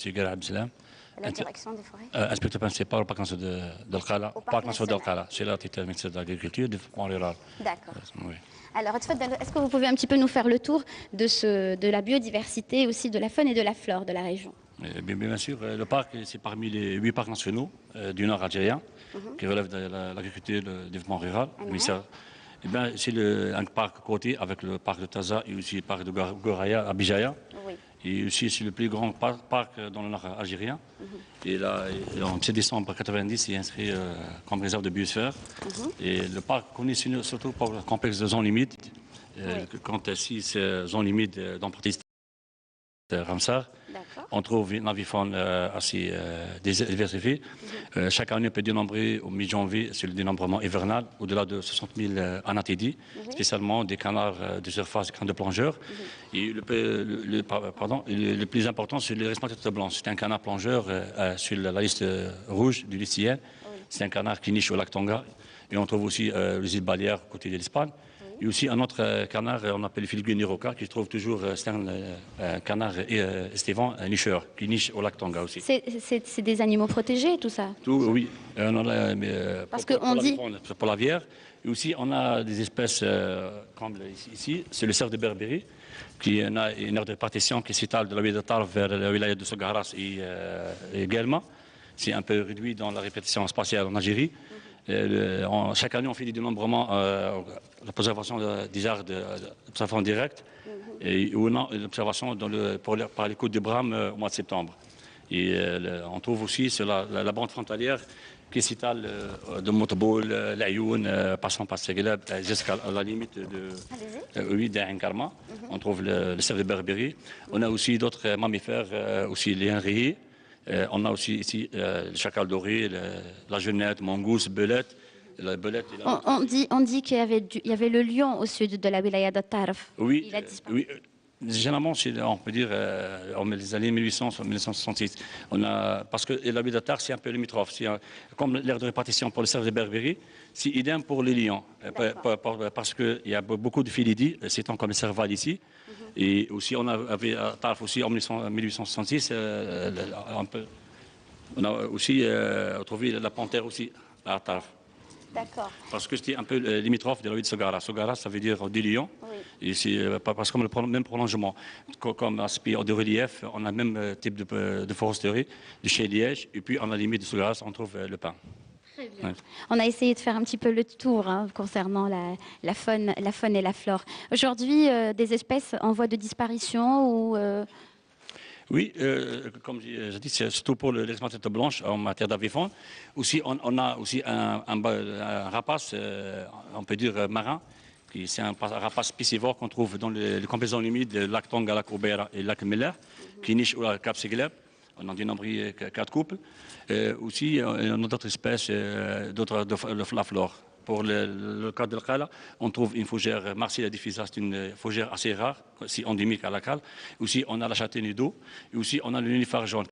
M. Gala Abdelam. La direction des forêts. Inspecteur principal au parc national de Khala. C'est là le ministère de l'Agriculture et du Développement rural. D'accord. Oui. Alors, est-ce que vous pouvez un petit peu nous faire le tour de la biodiversité, aussi de la faune et de la flore de la région? Bien sûr, le parc, c'est parmi les 8 parcs nationaux du nord algérien qui relèvent de l'agriculture et du développement rural. C'est un parc côté avec le parc de Taza et aussi le parc de Goraya à Bijaya. Oui. Et aussi, c'est le plus grand parc dans le nord algérien. Et là, en 7 décembre 1990, il est inscrit comme réserve de biosphère. Et le parc connu surtout pour le complexe de zones limites. Quand 6 zones limites d'emportiste Ramsar, on trouve une avifaune assez diversifiée. Chaque année, on peut dénombrer au mi-janvier, c'est le dénombrement hivernal, au-delà de 60 000 anathédies, spécialement des canards de surface, des canards de plongeurs. Et le plus important, c'est le responsable de tête blanche. C'est un canard plongeur sur la liste rouge du l'ICN. C'est un canard qui niche au lac Tonga. Et on trouve aussi les îles Baleares, côté de l'Espagne. Et aussi un autre canard, on appelle le Philippe Niroka, qui se trouve toujours, c'est un canard estévant, un nicheur, qui niche au lac Tonga aussi. C'est des animaux protégés, tout ça? Oui. Parce qu'on dit... Pour la bière. Et aussi, on a des espèces comme ici, c'est le cerf de Berbérie, qui a une aire de répartition qui s'étale de la ville de Tarf vers la wilaya de Sogaras et Guelma. C'est un peu réduit dans la répartition spatiale en Algérie. Chaque année, on fait des dénombrements, la préservation des aires d'observation directe et l'observation par les côtes de Bram au mois de septembre. Et on trouve aussi sur la bande frontalière qui s'étale de Montebol, l'Ayoun, passant par Segelab, jusqu'à la limite d'Ain Karma. On trouve le cerf de Berbérie. On a aussi d'autres mammifères, aussi les henriers. On a aussi ici le chacal doré, la genette, mangouste, belette. On dit qu'il y avait le lion au sud de la wilaya de Tarf. Oui, il a disparu. Généralement, on peut dire en les années 1800-1966. Parce que la ville de Tarf, c'est un peu limitrophe. Comme l'aire de répartition pour le cerf de Berbérie, c'est idem pour les lions. Parce qu'il y a beaucoup de félidés, c'est comme le cerval ici. Et aussi, on avait à Tarf aussi en 1866, on a aussi trouvé la panthère aussi à Tarf. D'accord. Parce que c'était un peu limitrophe de la ville de Sogara. Sogara, ça veut dire des lions. Et c'est parce qu'on a le même prolongement. Comme aspect de relief, on a le même type de foresterie, de chez Liège. Et puis, à la limite de Sogara, on trouve le pin. Très bien. On a essayé de faire un petit peu le tour concernant la faune et la flore. Aujourd'hui, des espèces en voie de disparition ou... Oui, comme j'ai dit, c'est surtout pour l'exploitation tête blanche en matière d'avifaune. Aussi, on a aussi un rapace, on peut dire marin, c'est un rapace piscivore qu'on trouve dans les combinaisons humides, le lac Tonga, la Courbera et le lac Miller, qui niche au Cap Segleb. On en dénombre 4 couples. Aussi, on a d'autres espèces, d'autres de la flore. Pour le cas de Khala, on trouve une fougère Marsilia diffusa, c'est une fougère assez rare, c'est endémique à la Khala. Aussi, on a la châtaignée d'eau. Et aussi, on a le nénuphar jaune,